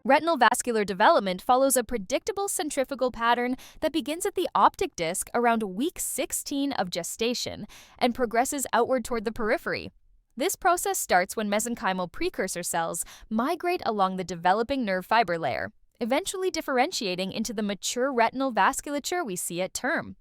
Retinal vascular development follows a predictable centrifugal pattern that begins at the optic disc around week 16 of gestation and progresses outward toward the periphery. This process starts when mesenchymal precursor cells migrate along the developing nerve fiber layer, eventually differentiating into the mature retinal vasculature we see at term.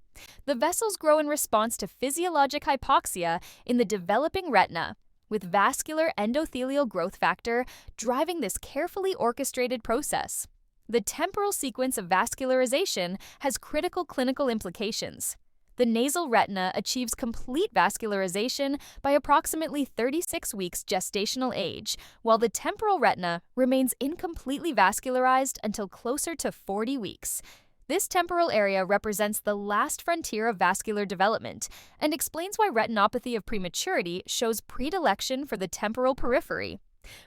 The vessels grow in response to physiologic hypoxia in the developing retina, with vascular endothelial growth factor driving this carefully orchestrated process. The temporal sequence of vascularization has critical clinical implications. The nasal retina achieves complete vascularization by approximately 36 weeks gestational age, while the temporal retina remains incompletely vascularized until closer to 40 weeks. This temporal area represents the last frontier of vascular development and explains why retinopathy of prematurity shows predilection for the temporal periphery.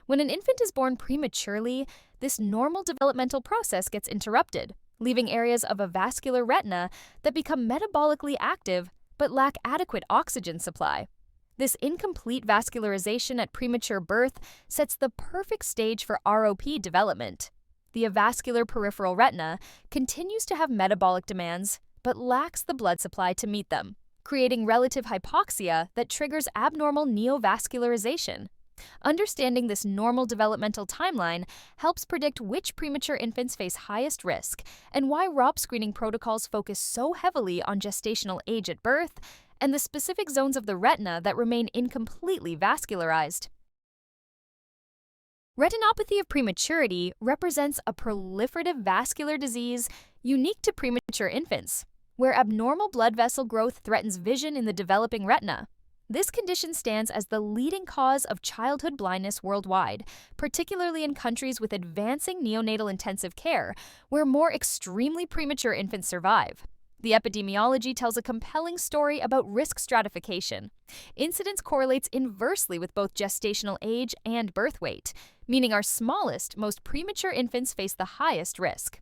When an infant is born prematurely, this normal developmental process gets interrupted, leaving areas of a vascular retina that become metabolically active but lack adequate oxygen supply. This incomplete vascularization at premature birth sets the perfect stage for ROP development. The avascular peripheral retina continues to have metabolic demands, but lacks the blood supply to meet them, creating relative hypoxia that triggers abnormal neovascularization. Understanding this normal developmental timeline helps predict which premature infants face highest risk and why ROP screening protocols focus so heavily on gestational age at birth and the specific zones of the retina that remain incompletely vascularized. Retinopathy of prematurity represents a proliferative vascular disease unique to premature infants, where abnormal blood vessel growth threatens vision in the developing retina. This condition stands as the leading cause of childhood blindness worldwide, particularly in countries with advancing neonatal intensive care, where more extremely premature infants survive. The epidemiology tells a compelling story about risk stratification. Incidence correlates inversely with both gestational age and birth weight, meaning our smallest, most premature infants face the highest risk.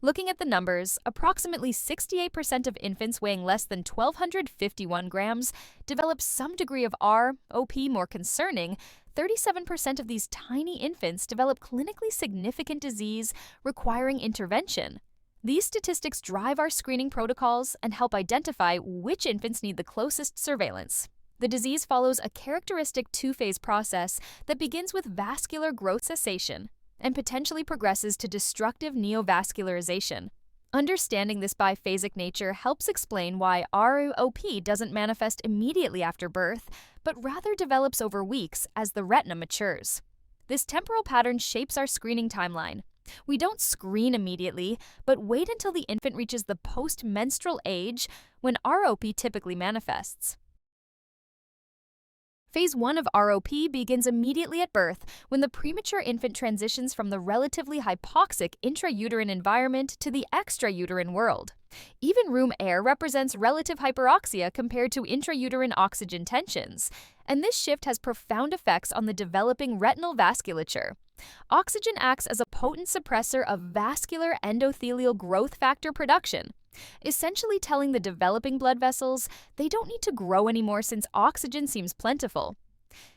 Looking at the numbers, approximately 68% of infants weighing less than 1,251 grams develop some degree of ROP. More concerning, 37% of these tiny infants develop clinically significant disease requiring intervention. These statistics drive our screening protocols and help identify which infants need the closest surveillance. The disease follows a characteristic two-phase process that begins with vascular growth cessation and potentially progresses to destructive neovascularization. Understanding this biphasic nature helps explain why ROP doesn't manifest immediately after birth, but rather develops over weeks as the retina matures. This temporal pattern shapes our screening timeline. We don't screen immediately, but wait until the infant reaches the post-menstrual age when ROP typically manifests. Phase 1 of ROP begins immediately at birth when the premature infant transitions from the relatively hypoxic intrauterine environment to the extrauterine world. Even room air represents relative hyperoxia compared to intrauterine oxygen tensions, and this shift has profound effects on the developing retinal vasculature. Oxygen acts as a potent suppressor of vascular endothelial growth factor production, essentially telling the developing blood vessels they don't need to grow anymore since oxygen seems plentiful.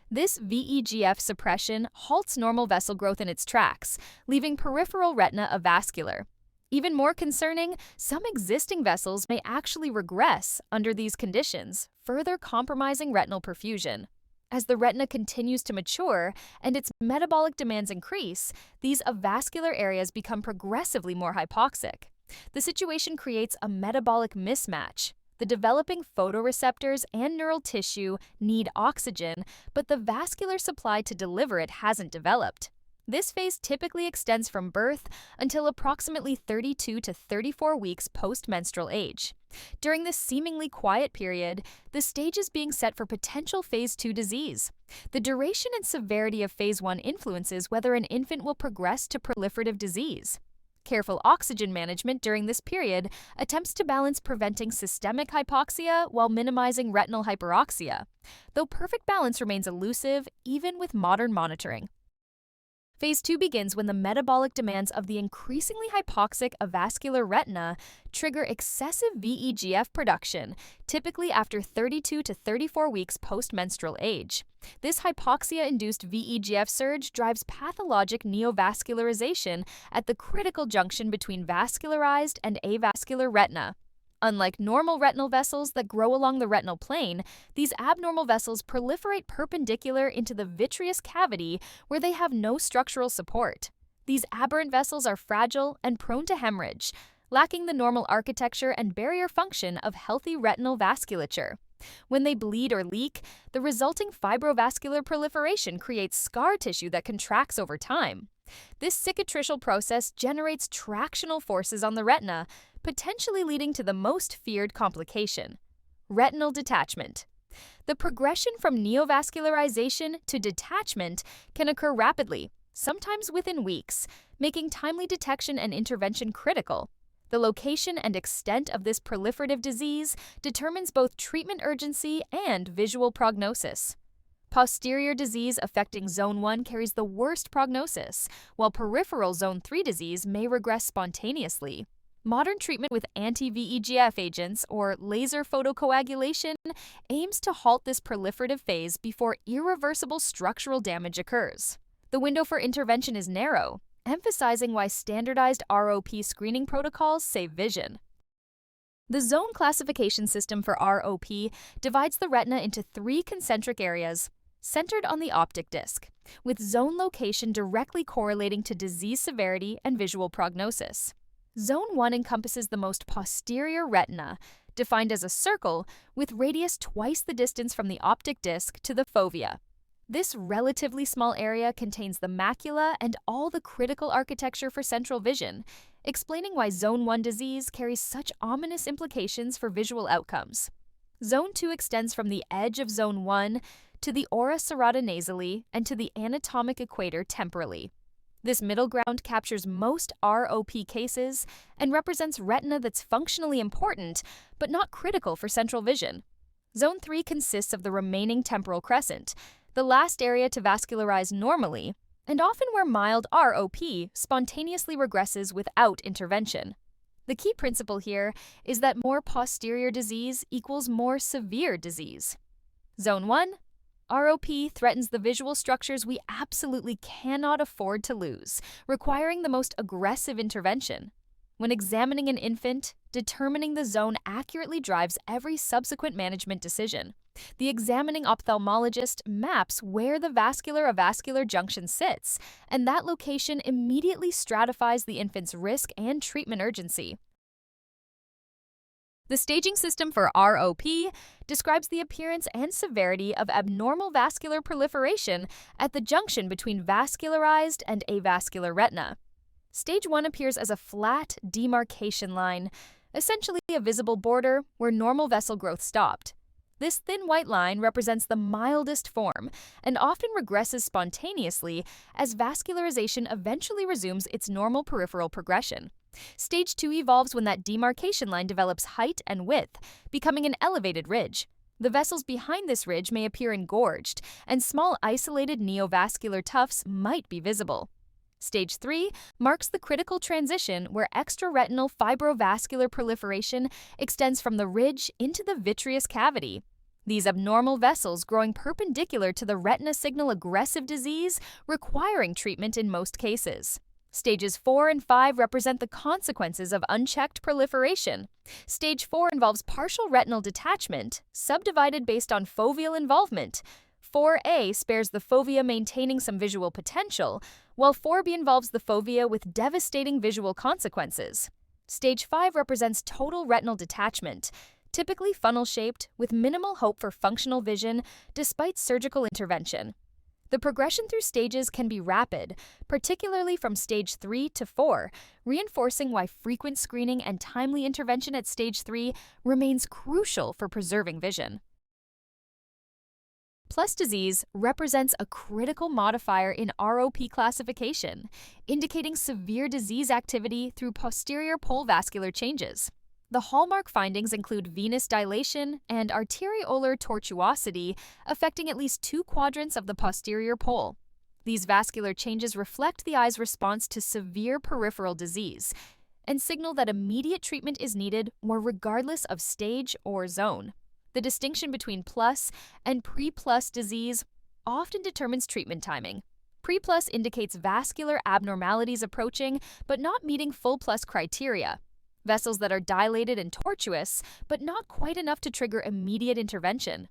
This VEGF suppression halts normal vessel growth in its tracks, leaving peripheral retina avascular. Even more concerning, some existing vessels may actually regress under these conditions, further compromising retinal perfusion. As the retina continues to mature and its metabolic demands increase, these avascular areas become progressively more hypoxic. The situation creates a metabolic mismatch. The developing photoreceptors and neural tissue need oxygen, but the vascular supply to deliver it hasn't developed. This phase typically extends from birth until approximately 32 to 34 weeks post-menstrual age. During this seemingly quiet period, the stage is being set for potential Phase 2 disease. The duration and severity of Phase 1 influences whether an infant will progress to proliferative disease. Careful oxygen management during this period attempts to balance preventing systemic hypoxia while minimizing retinal hyperoxia, though perfect balance remains elusive even with modern monitoring. Phase 2 begins when the metabolic demands of the increasingly hypoxic avascular retina trigger excessive VEGF production, typically after 32 to 34 weeks post-menstrual age. This hypoxia-induced VEGF surge drives pathologic neovascularization at the critical junction between vascularized and avascular retina. Unlike normal retinal vessels that grow along the retinal plane, these abnormal vessels proliferate perpendicular into the vitreous cavity where they have no structural support. These aberrant vessels are fragile and prone to hemorrhage, lacking the normal architecture and barrier function of healthy retinal vasculature. When they bleed or leak, the resulting fibrovascular proliferation creates scar tissue that contracts over time. This cicatricial process generates tractional forces on the retina, potentially leading to the most feared complication: retinal detachment. The progression from neovascularization to detachment can occur rapidly, sometimes within weeks, making timely detection and intervention critical. The location and extent of this proliferative disease determines both treatment urgency and visual prognosis. Posterior disease affecting Zone 1 carries the worst prognosis, while peripheral Zone 3 disease may regress spontaneously. Modern treatment with anti-VEGF agents or laser photocoagulation aims to halt this proliferative phase before irreversible structural damage occurs. The window for intervention is narrow, emphasizing why standardized ROP screening protocols save vision. The zone classification system for ROP divides the retina into 3 concentric areas, centered on the optic disc, with zone location directly correlating to disease severity and visual prognosis. Zone 1 encompasses the most posterior retina, defined as a circle with radius twice the distance from the optic disc to the fovea. This relatively small area contains the macula and all the critical architecture for central vision, explaining why Zone 1 disease carries such ominous implications for visual outcomes. Zone 2 extends from the edge of Zone 1 to the ora serrata nasally and to the anatomic equator temporally. This middle ground captures most ROP cases and represents retina that's functionally important but not critical for central vision. Zone 3 consists of the remaining temporal crescent, the last area to vascularize normally, and often where mild ROP spontaneously regresses without intervention. The key principle here is that more posterior disease equals more severe disease. Zone 1. ROP threatens the visual structures we absolutely cannot afford to lose, requiring the most aggressive intervention. When examining an infant, determining the zone accurately drives every subsequent management decision. The examining ophthalmologist maps where the vascular-avascular junction sits, and that location immediately stratifies the infant's risk and treatment urgency. The staging system for ROP describes the appearance and severity of abnormal vascular proliferation at the junction between vascularized and avascular retina. Stage 1 appears as a flat demarcation line, essentially a visible border where normal vessel growth stopped. This thin white line represents the mildest form and often regresses spontaneously as vascularization eventually resumes its normal peripheral progression. Stage 2 evolves when that demarcation line develops height and width, becoming an elevated ridge. The vessels behind this ridge may appear engorged, and small isolated neovascular tufts might be visible. Stage 3 marks the critical transition where extraretinal fibrovascular proliferation extends from the ridge into the vitreous cavity. These abnormal vessels growing perpendicular to the retina signal aggressive disease, requiring treatment in most cases. Stages 4 and 5 represent the consequences of unchecked proliferation. Stage 4 involves partial retinal detachment, subdivided based on foveal involvement. 4A spares the fovea maintaining some visual potential, while 4B involves the fovea with devastating visual consequences. Stage 5 represents total retinal detachment, typically funnel-shaped with minimal hope for functional vision despite surgical intervention. The progression through stages can be rapid, particularly from stage 3 to 4, reinforcing why frequent screening and timely intervention at stage 3 remains crucial for preserving vision. Plus disease represents a critical modifier in ROP classification, indicating severe disease activity through posterior pole vascular changes. The hallmark findings include venous dilation and arteriolar tortuosity affecting at least 2 quadrants of the posterior pole. These vascular changes reflect the eye's response to severe peripheral disease and signal that immediate treatment is needed regardless of stage or zone. The distinction between plus and pre-plus disease often determines treatment timing. Pre-plus indicates vascular abnormalities approaching but not meeting full plus criteria. Vessels that are dilated and tortuous, but not quite enough to trigger immediate intervention.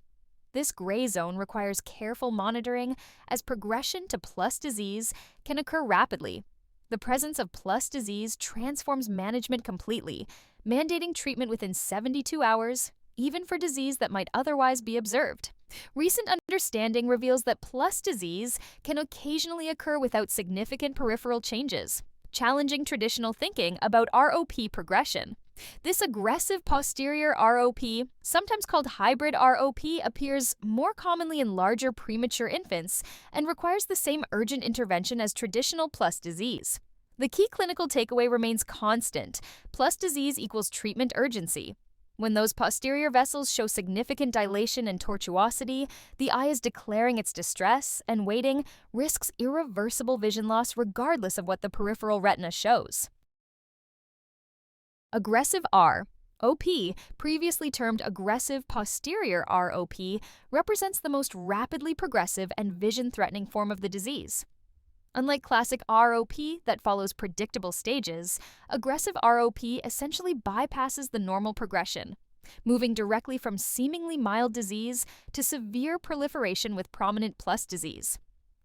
This gray zone requires careful monitoring, as progression to plus disease can occur rapidly. The presence of plus disease transforms management completely, mandating treatment within 72 hours, even for disease that might otherwise be observed. Recent understanding reveals that plus disease can occasionally occur without significant peripheral changes, challenging traditional thinking about ROP progression. This aggressive posterior ROP, sometimes called hybrid ROP, appears more commonly in larger premature infants and requires the same urgent intervention as traditional plus disease. The key clinical takeaway remains constant: plus disease equals treatment urgency. When those posterior vessels show significant dilation and tortuosity, the eye is declaring its distress, and waiting risks irreversible vision loss regardless of what the peripheral retina shows. Aggressive ROP, previously termed aggressive posterior ROP, represents the most rapidly progressive and vision-threatening form of the disease. Unlike classic ROP that follows predictable stages, aggressive ROP essentially bypasses the normal progression, moving directly from seemingly mild disease to severe proliferation with prominent plus disease.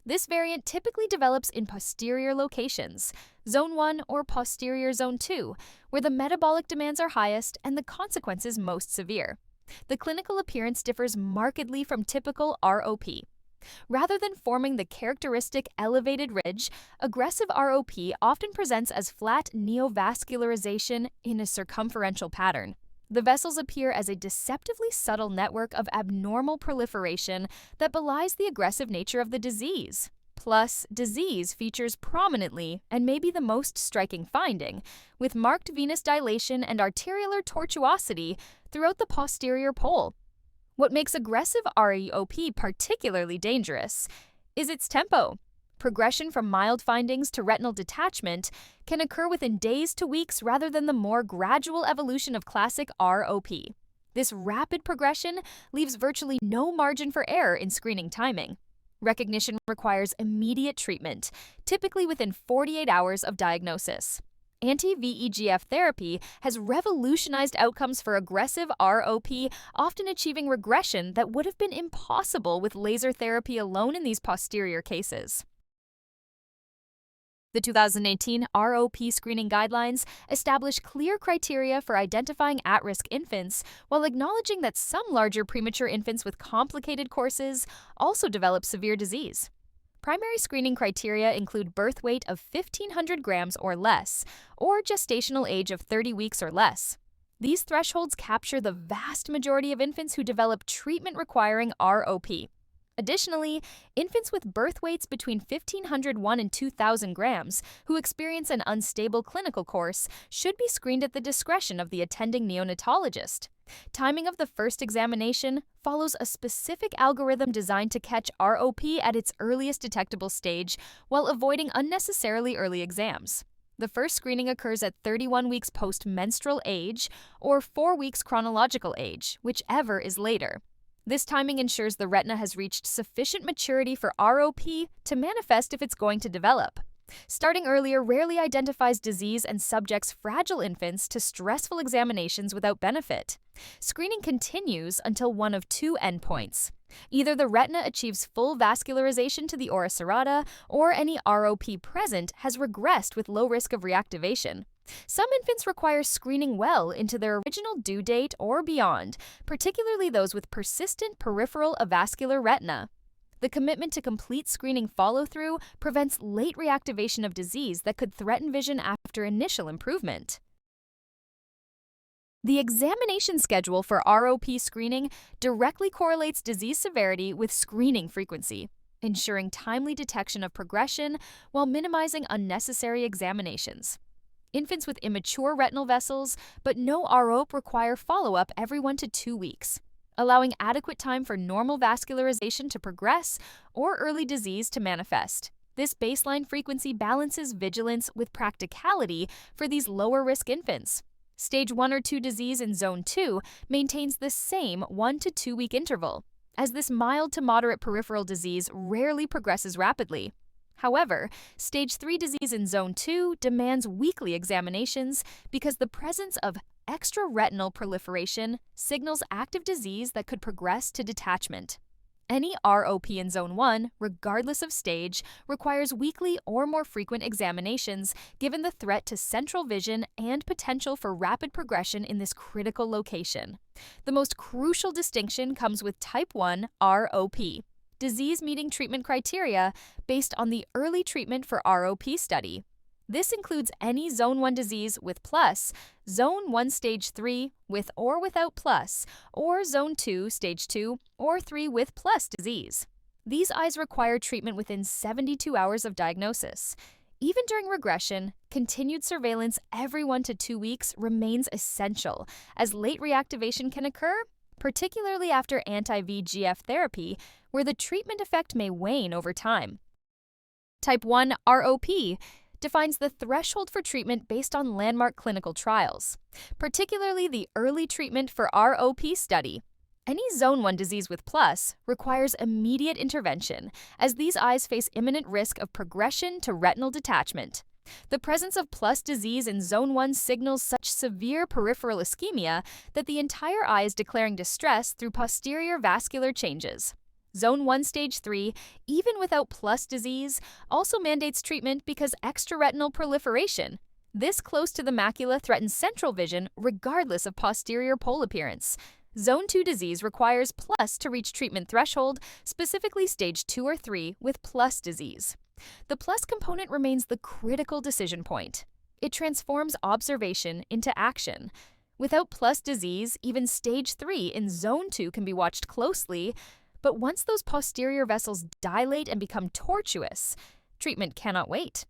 This variant typically develops in posterior locations, Zone 1 or posterior Zone 2, where the metabolic demands are highest and the consequences most severe. The clinical appearance differs markedly from typical ROP. Rather than forming the characteristic elevated ridge, aggressive ROP often presents as flat neovascularization in a circumferential pattern. The vessels appear as a deceptively subtle network of abnormal proliferation that belies the aggressive nature of the disease. Plus, disease features prominently and may be the most striking finding, with marked venous dilation and arteriolar tortuosity throughout the posterior pole. What makes aggressive ROP particularly dangerous is its tempo. Progression from mild findings to retinal detachment can occur within days to weeks rather than the more gradual evolution of classic ROP. This rapid progression leaves virtually no margin for error in screening timing. Recognition requires immediate treatment, typically within 48 hours of diagnosis. Anti-VEGF therapy has revolutionized outcomes for aggressive ROP, often achieving regression that would have been impossible with laser therapy alone in these posterior cases. The 2018 ROP Screening Guidelines establish clear criteria for identifying at-risk infants, while acknowledging that some larger premature infants with complicated courses also develop severe disease. Primary screening criteria include birth weight of 1,500 grams or less, or gestational age of 30 weeks or less. These thresholds capture the vast majority of infants who develop treatment-requiring ROP. Additionally, infants with birth weights between 1,501 and 2,000 grams who experience an unstable clinical course should be screened at the discretion of the attending neonatologist. Timing of the first examination follows a specific algorithm designed to catch ROP at its earliest detectable stage while avoiding unnecessarily early exams. The first screening occurs at 31 weeks post-menstrual age or 4 weeks chronological age, whichever is later. This timing ensures the retina has reached sufficient maturity for ROP to manifest if it's going to develop. Starting earlier rarely identifies disease and subjects fragile infants to stressful examinations without benefit. Screening continues until one of two endpoints. Either the retina achieves full vascularization to the ora serrata, or any ROP present has regressed with low risk of reactivation. Some infants require screening well into their original due date or beyond, particularly those with persistent peripheral avascular retina. The commitment to complete screening follow-through prevents late reactivation of disease that could threaten vision after initial improvement. The examination schedule for ROP screening directly correlates disease severity with screening frequency, ensuring timely detection of progression while minimizing unnecessary examinations. Infants with immature retinal vessels but no ROP require follow-up every 1 to 2 weeks, allowing adequate time for normal vascularization to progress or early disease to manifest. This baseline frequency balances vigilance with practicality for these lower-risk infants. Stage 1 or 2 disease in Zone 2 maintains the same 1 to 2 week interval, as this mild to moderate peripheral disease rarely progresses rapidly. However, Stage 3 disease in Zone 2 demands weekly examinations because the presence of extraretinal proliferation signals active disease that could progress to detachment. Any ROP in Zone 1, regardless of stage, requires weekly or more frequent examinations given the threat to central vision and potential for rapid progression in this critical location. The most crucial distinction comes with Type 1 ROP, disease meeting treatment criteria based on the early treatment for ROP study. This includes any Zone 1 disease with plus, Zone 1 Stage 3 with or without plus, or Zone 2 Stage 2 or 3 with plus disease. These eyes require treatment within 72 hours of diagnosis. Even during regression, continued surveillance every 1 to 2 weeks remains essential, as late reactivation can occur, particularly after anti-VEGF therapy, where the treatment effect may wane over time. Type 1 ROP defines the threshold for treatment based on landmark clinical trials, particularly the early treatment for ROP study. Any Zone 1 disease with plus requires immediate intervention, as these eyes face imminent risk of progression to retinal detachment. The presence of plus disease in Zone 1 signals such severe peripheral ischemia that the entire eye is declaring distress through posterior vascular changes. Zone 1 Stage 3, even without plus disease, also mandates treatment because extraretinal proliferation, this close to the macula, threatens central vision regardless of posterior pole appearance. Zone 2 disease requires plus to reach treatment threshold, specifically Stage 2 or 3 with plus disease. The plus component remains the critical decision point. It transforms observation into action. Without plus disease, even Stage 3 in Zone 2 can be watched closely, but once those posterior vessels dilate and become tortuous, treatment cannot wait.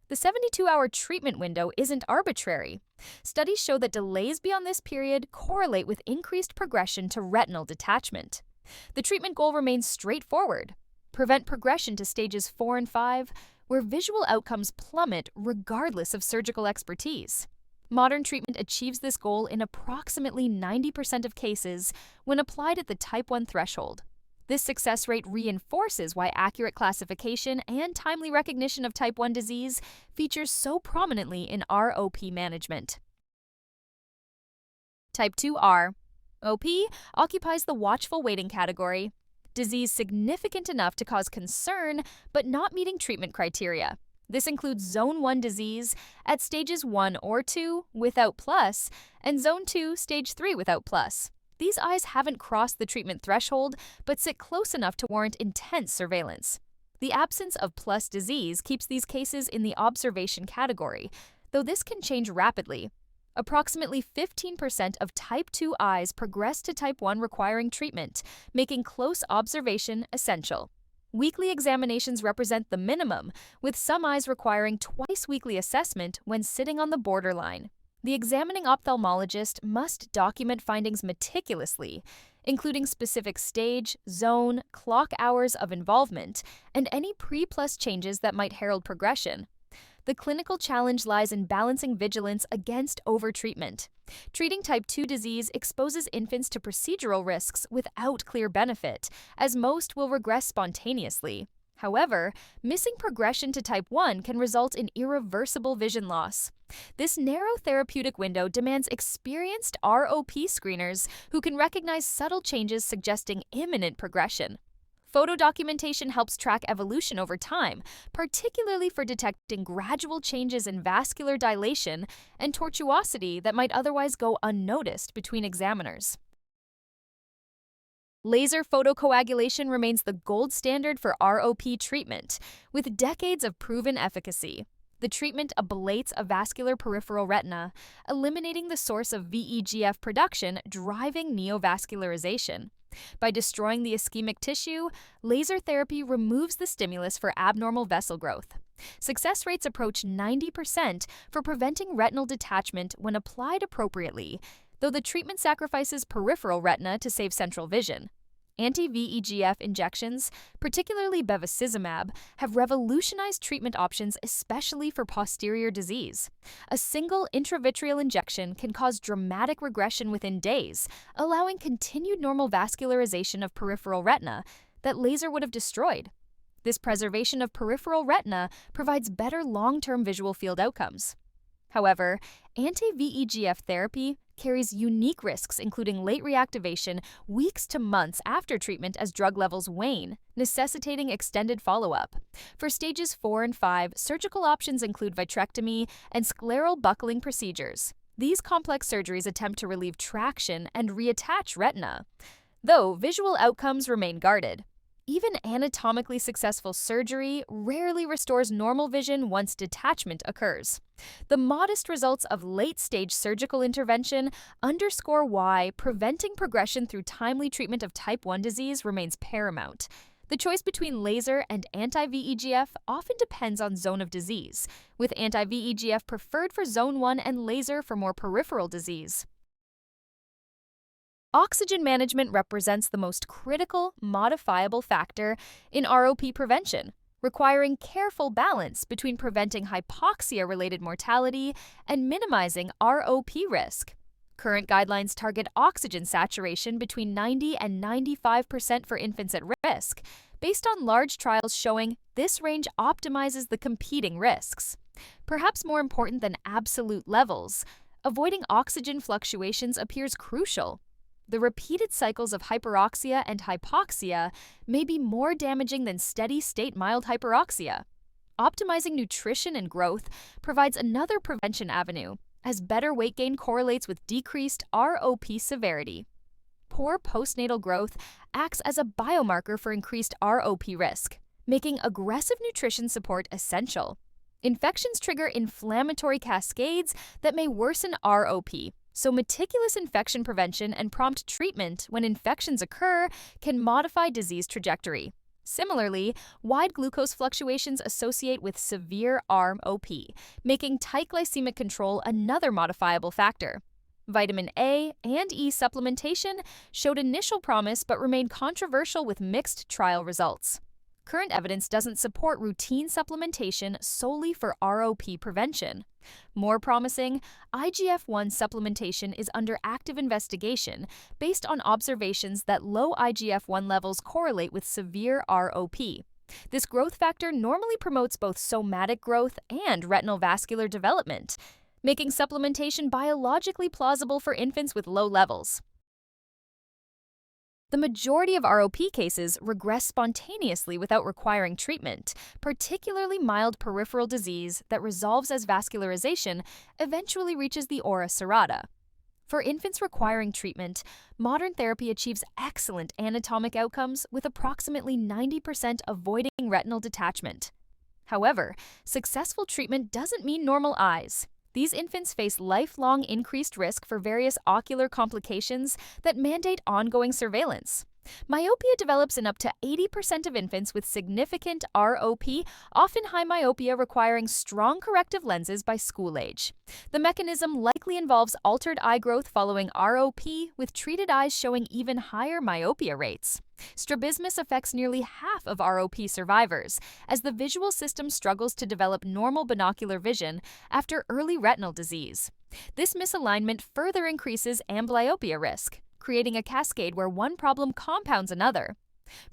The 72-hour treatment window isn't arbitrary. Studies show that delays beyond this period correlate with increased progression to retinal detachment. The treatment goal remains straightforward: prevent progression to stages 4 and 5, where visual outcomes plummet regardless of surgical expertise. Modern treatment achieves this goal in approximately 90% of cases when applied at the Type 1 threshold. This success rate reinforces why accurate classification and timely recognition of Type 1 disease features so prominently in ROP management. Type 2R OP occupies the watchful waiting category. Disease significant enough to cause concern, but not meeting treatment criteria. This includes Zone 1 disease at stages 1 or 2 without plus, and Zone 2 Stage 3 without plus. These eyes haven't crossed the treatment threshold, but sit close enough to warrant intense surveillance. The absence of plus disease keeps these cases in the observation category, though this can change rapidly. Approximately 15% of Type 2 eyes progress to Type 1 requiring treatment, making close observation essential. Weekly examinations represent the minimum, with some eyes requiring twice-weekly assessment when sitting on the borderline. The examining ophthalmologist must document findings meticulously, including specific stage, zone, clock hours of involvement, and any pre-plus changes that might herald progression. The clinical challenge lies in balancing vigilance against overtreatment. Treating Type 2 disease exposes infants to procedural risks without clear benefit, as most will regress spontaneously. However, missing progression to Type 1 can result in irreversible vision loss. This narrow therapeutic window demands experienced ROP screeners who can recognize subtle changes suggesting imminent progression. Photo documentation helps track evolution over time, particularly for detecting gradual changes in vascular dilation and tortuosity that might otherwise go unnoticed between examiners. Laser photocoagulation remains the gold standard for ROP treatment, with decades of proven efficacy. The treatment ablates a vascular peripheral retina, eliminating the source of VEGF production driving neovascularization. By destroying the ischemic tissue, laser therapy removes the stimulus for abnormal vessel growth. Success rates approach 90% for preventing retinal detachment when applied appropriately, though the treatment sacrifices peripheral retina to save central vision. Anti-VEGF injections, particularly bevacizumab, have revolutionized treatment options, especially for posterior disease. A single intravitreal injection can cause dramatic regression within days, allowing continued normal vascularization of peripheral retina that laser would have destroyed. This preservation of peripheral retina provides better long-term visual field outcomes. However, anti-VEGF therapy carries unique risks, including late reactivation weeks to months after treatment as drug levels wane, necessitating extended follow-up. For stages 4 and 5, surgical options include vitrectomy and scleral buckling procedures. These complex surgeries attempt to relieve traction and reattach retina, though visual outcomes remain guarded. Even anatomically successful surgery rarely restores normal vision once detachment occurs. The modest results of late-stage surgical intervention underscore why preventing progression through timely treatment of type 1 disease remains paramount. The choice between laser and anti-VEGF often depends on zone of disease, with anti-VEGF preferred for zone 1 and laser for more peripheral disease. Oxygen management represents the most critical, modifiable factor in ROP prevention, requiring careful balance between preventing hypoxia-related mortality and minimizing ROP risk. Current guidelines target oxygen saturation between 90 and 95% for infants at risk, based on large trials showing this range optimizes the competing risks. Perhaps more important than absolute levels, avoiding oxygen fluctuations appears crucial. The repeated cycles of hyperoxia and hypoxia may be more damaging than steady-state mild hyperoxia. Optimizing nutrition and growth provides another prevention avenue, as better weight gain correlates with decreased ROP severity. Poor postnatal growth acts as a biomarker for increased ROP risk, making aggressive nutrition support essential. Infections trigger inflammatory cascades that may worsen ROP. So meticulous infection prevention and prompt treatment when infections occur can modify disease trajectory. Similarly, wide glucose fluctuations associate with severe ROP, making tight glycemic control another modifiable factor. Vitamin A and E supplementation showed initial promise but remained controversial with mixed trial results. Current evidence doesn't support routine supplementation solely for ROP prevention. More promising, IGF-1 supplementation is under active investigation based on observations that low IGF-1 levels correlate with severe ROP. This growth factor normally promotes both somatic growth and retinal vascular development, making supplementation biologically plausible for infants with low levels. The majority of ROP cases regress spontaneously without requiring treatment, particularly mild peripheral disease that resolves as vascularization eventually reaches the ora serrata. For infants requiring treatment, modern therapy achieves excellent anatomic outcomes with approximately 90% avoiding retinal detachment. However, successful treatment doesn't mean normal eyes. These infants face lifelong increased risk for various ocular complications that mandate ongoing surveillance. Myopia develops in up to 80% of infants with significant ROP, often high myopia requiring strong corrective lenses by school age. The mechanism likely involves altered eye growth following ROP, with treated eyes showing even higher myopia rates. Strabismus affects nearly half of ROP survivors, as the visual system struggles to develop normal binocular vision after early retinal disease. This misalignment further increases amblyopia risk, creating a cascade where one problem compounds another.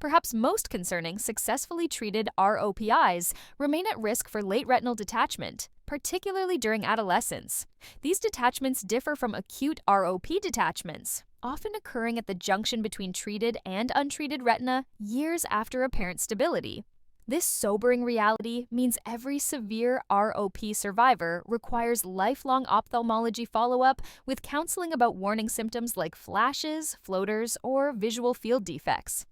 Perhaps most concerning, successfully treated ROP eyes remain at risk for late retinal detachment, particularly during adolescence. These detachments differ from acute ROP detachments, often occurring at the junction between treated and untreated retina years after apparent stability. This sobering reality means every severe ROP survivor requires lifelong ophthalmology follow-up with counseling about warning symptoms like flashes, floaters, or visual field defects.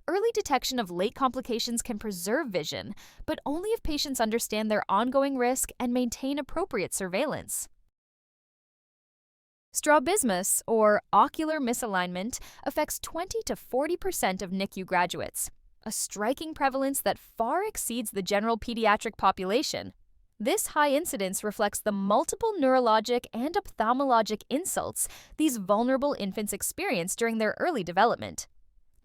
Early detection of late complications can preserve vision, but only if patients understand their ongoing risk and maintain appropriate surveillance. Strabismus, or ocular misalignment, affects 20 to 40% of NICU graduates, a striking prevalence that far exceeds the general pediatric population. This high incidence reflects the multiple neurologic and ophthalmologic insults these vulnerable infants experience during their early development.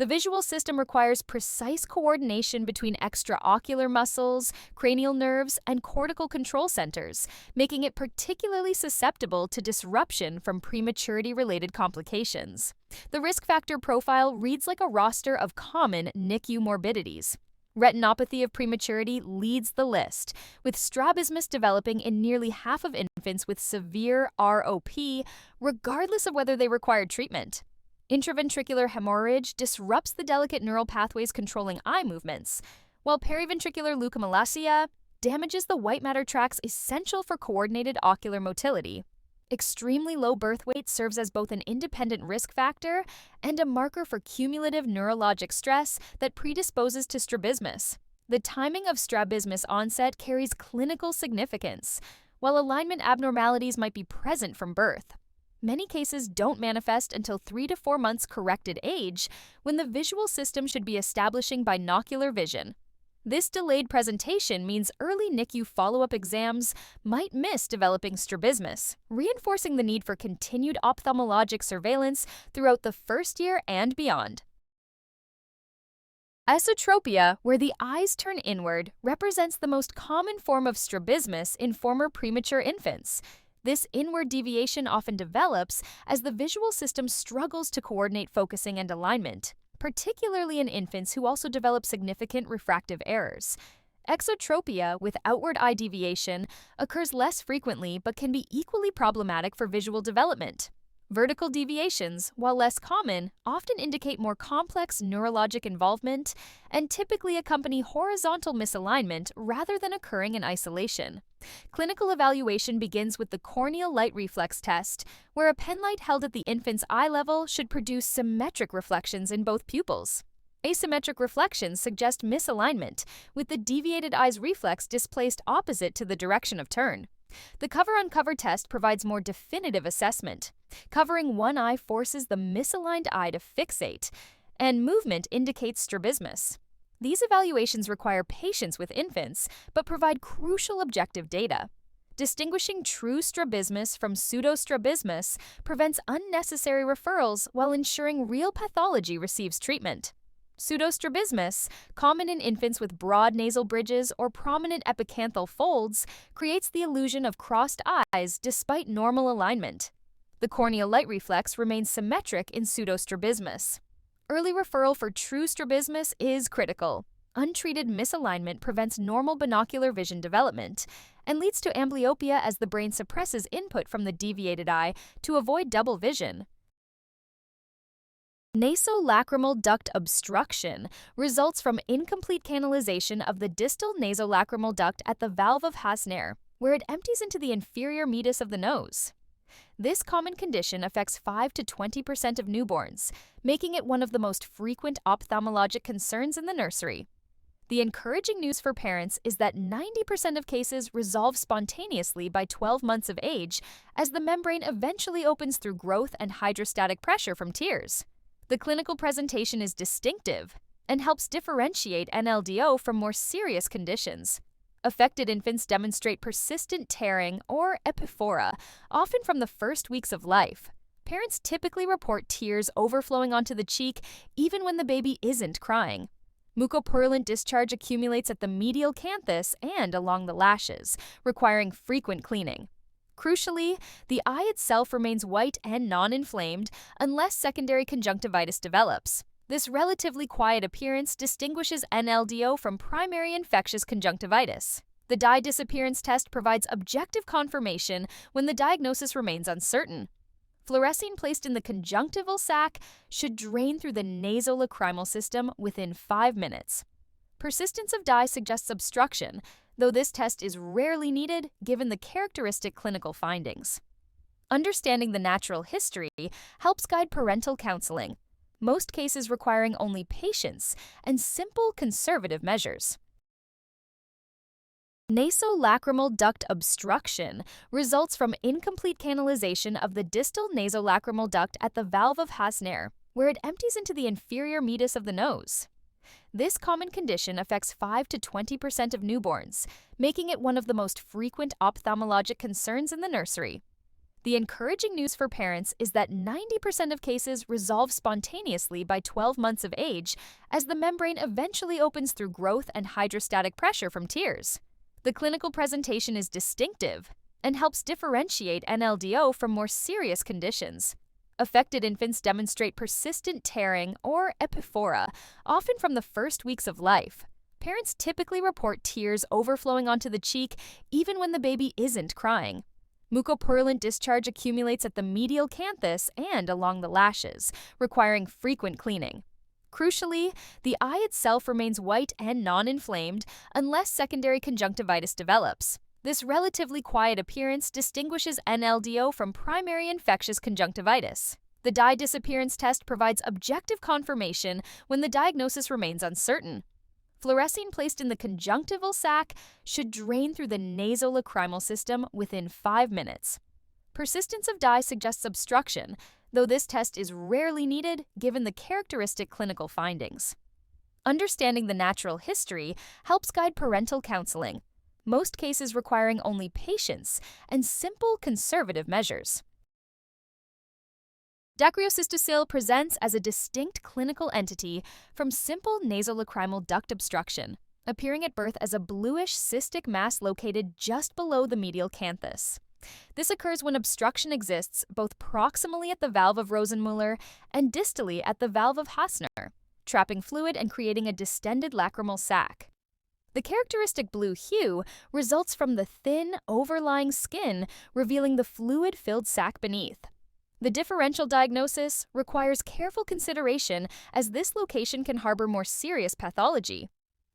The visual system requires precise coordination between extraocular muscles, cranial nerves, and cortical control centers, making it particularly susceptible to disruption from prematurity-related complications. The risk factor profile reads like a roster of common NICU morbidities. Retinopathy of prematurity leads the list, with strabismus developing in nearly half of infants with severe ROP, regardless of whether they required treatment. Intraventricular hemorrhage disrupts the delicate neural pathways controlling eye movements, while periventricular leukomalacia damages the white matter tracts essential for coordinated ocular motility. Extremely low birth weight serves as both an independent risk factor and a marker for cumulative neurologic stress that predisposes to strabismus. The timing of strabismus onset carries clinical significance, while alignment abnormalities might be present from birth. Many cases don't manifest until 3 to 4 months corrected age, when the visual system should be establishing binocular vision. This delayed presentation means early NICU follow-up exams might miss developing strabismus, reinforcing the need for continued ophthalmologic surveillance throughout the first year and beyond. Esotropia, where the eyes turn inward, represents the most common form of strabismus in former premature infants. This inward deviation often develops as the visual system struggles to coordinate focusing and alignment, particularly in infants who also develop significant refractive errors. Exotropia with outward eye deviation occurs less frequently but can be equally problematic for visual development. Vertical deviations, while less common, often indicate more complex neurologic involvement and typically accompany horizontal misalignment rather than occurring in isolation. Clinical evaluation begins with the corneal light reflex test, where a penlight held at the infant's eye level should produce symmetric reflections in both pupils. Asymmetric reflections suggest misalignment, with the deviated eye's reflex displaced opposite to the direction of turn. The cover-on-cover test provides more definitive assessment. Covering one eye forces the misaligned eye to fixate, and movement indicates strabismus. These evaluations require patience with infants, but provide crucial objective data. Distinguishing true strabismus from pseudostrabismus prevents unnecessary referrals while ensuring real pathology receives treatment. Pseudostrabismus, common in infants with broad nasal bridges or prominent epicanthal folds, creates the illusion of crossed eyes despite normal alignment. The corneal light reflex remains symmetric in pseudostrabismus. Early referral for true strabismus is critical. Untreated misalignment prevents normal binocular vision development and leads to amblyopia as the brain suppresses input from the deviated eye to avoid double vision. Nasolacrimal duct obstruction results from incomplete canalization of the distal nasolacrimal duct at the valve of Hasner, where it empties into the inferior meatus of the nose. This common condition affects 5 to 20% of newborns, making it one of the most frequent ophthalmologic concerns in the nursery. The encouraging news for parents is that 90% of cases resolve spontaneously by 12 months of age, as the membrane eventually opens through growth and hydrostatic pressure from tears. The clinical presentation is distinctive and helps differentiate NLDO from more serious conditions. Affected infants demonstrate persistent tearing or epiphora, often from the first weeks of life. Parents typically report tears overflowing onto the cheek even when the baby isn't crying. Mucopurulent discharge accumulates at the medial canthus and along the lashes, requiring frequent cleaning. Crucially, the eye itself remains white and non-inflamed unless secondary conjunctivitis develops. This relatively quiet appearance distinguishes NLDO from primary infectious conjunctivitis. The dye disappearance test provides objective confirmation when the diagnosis remains uncertain. Fluorescein placed in the conjunctival sac should drain through the nasolacrimal system within 5 minutes. Persistence of dye suggests obstruction, though this test is rarely needed given the characteristic clinical findings. Understanding the natural history helps guide parental counseling, most cases requiring only patience and simple conservative measures. Nasolacrimal duct obstruction results from incomplete canalization of the distal nasolacrimal duct at the valve of Hasner, where it empties into the inferior meatus of the nose. This common condition affects 5 to 20% of newborns, making it one of the most frequent ophthalmologic concerns in the nursery. The encouraging news for parents is that 90% of cases resolve spontaneously by 12 months of age, as the membrane eventually opens through growth and hydrostatic pressure from tears. The clinical presentation is distinctive and helps differentiate NLDO from more serious conditions. Affected infants demonstrate persistent tearing or epiphora, often from the first weeks of life. Parents typically report tears overflowing onto the cheek even when the baby isn't crying. Mucopurulent discharge accumulates at the medial canthus and along the lashes, requiring frequent cleaning. Crucially, the eye itself remains white and non-inflamed unless secondary conjunctivitis develops. This relatively quiet appearance distinguishes NLDO from primary infectious conjunctivitis. The dye disappearance test provides objective confirmation when the diagnosis remains uncertain. Fluorescein placed in the conjunctival sac should drain through the nasolacrimal system within 5 minutes. Persistence of dye suggests obstruction, though this test is rarely needed given the characteristic clinical findings. Understanding the natural history helps guide parental counseling, most cases requiring only patience and simple conservative measures. Dacryocystocele presents as a distinct clinical entity from simple nasolacrimal duct obstruction, appearing at birth as a bluish cystic mass located just below the medial canthus. This occurs when obstruction exists both proximally at the valve of Rosenmuller and distally at the valve of Hassner, trapping fluid and creating a distended lacrimal sac. The characteristic blue hue results from the thin, overlying skin revealing the fluid-filled sac beneath. The differential diagnosis requires careful consideration as this location can harbor more serious pathology.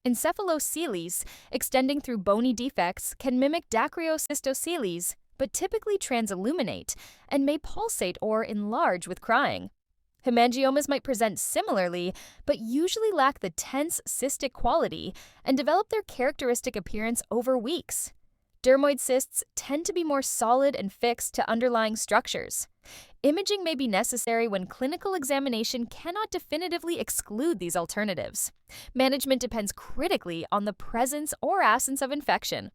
Encephaloceles, extending through bony defects, can mimic dacryocystoceles, but typically transilluminate and may pulsate or enlarge with crying. Hemangiomas might present similarly, but usually lack the tense cystic quality and develop their characteristic appearance over weeks. Dermoid cysts tend to be more solid and fixed to underlying structures. Imaging may be necessary when clinical examination cannot definitively exclude these alternatives. Management depends critically on the presence or absence of infection.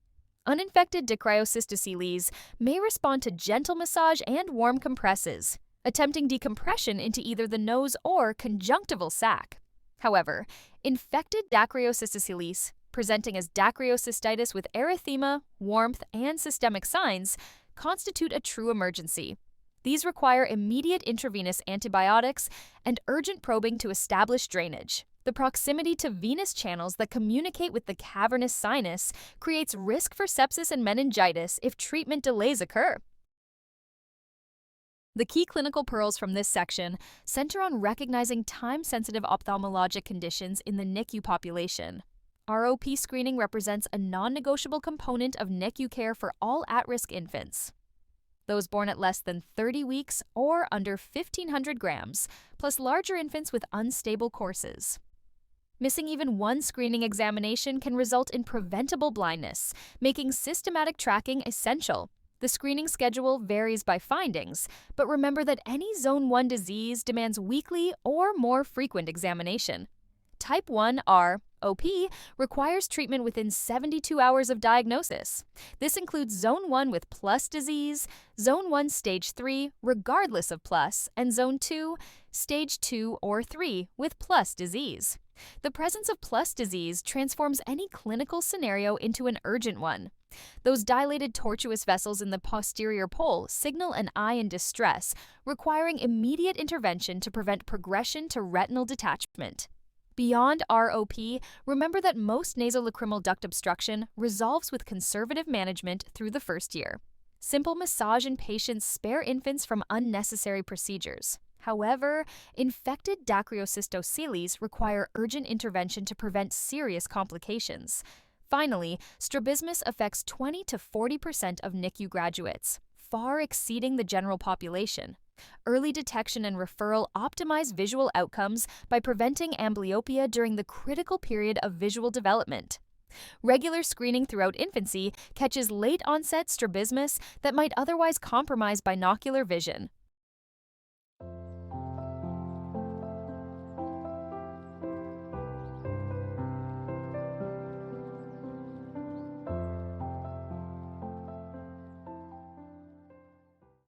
Uninfected dacryocystoceles may respond to gentle massage and warm compresses, attempting decompression into either the nose or conjunctival sac. However, infected dacryocystoceles, presenting as dacryocystitis with erythema, warmth, and systemic signs, constitute a true emergency. These require immediate intravenous antibiotics and urgent probing to establish drainage. The proximity to venous channels that communicate with the cavernous sinus creates risk for sepsis and meningitis if treatment delays occur. The key clinical pearls from this section center on recognizing time-sensitive ophthalmologic conditions in the NICU population. ROP screening represents a non-negotiable component of NICU care for all at-risk infants. Those born at less than 30 weeks or under 1,500 grams, plus larger infants with unstable courses. Missing even one screening examination can result in preventable blindness, making systematic tracking essential. The screening schedule varies by findings, but remember that any Zone 1 disease demands weekly or more frequent examination. Type 1 ROP requires treatment within 72 hours of diagnosis. This includes Zone 1 with plus disease, Zone 1 Stage 3 regardless of plus, and Zone 2 Stage 2 or 3 with plus disease. The presence of plus disease transforms any clinical scenario into an urgent one. Those dilated tortuous vessels in the posterior pole signal an eye in distress, requiring immediate intervention to prevent progression to retinal detachment. Beyond ROP, remember that most nasolacrimal duct obstruction resolves with conservative management through the first year. Simple massage and patience spare infants from unnecessary procedures. However, infected dacryocystoceles require urgent intervention to prevent serious complications. Finally, strabismus affects 20 to 40% of NICU graduates, far exceeding the general population. Early detection and referral optimize visual outcomes by preventing amblyopia during the critical period of visual development. Regular screening throughout infancy catches late-onset strabismus that might otherwise compromise binocular vision.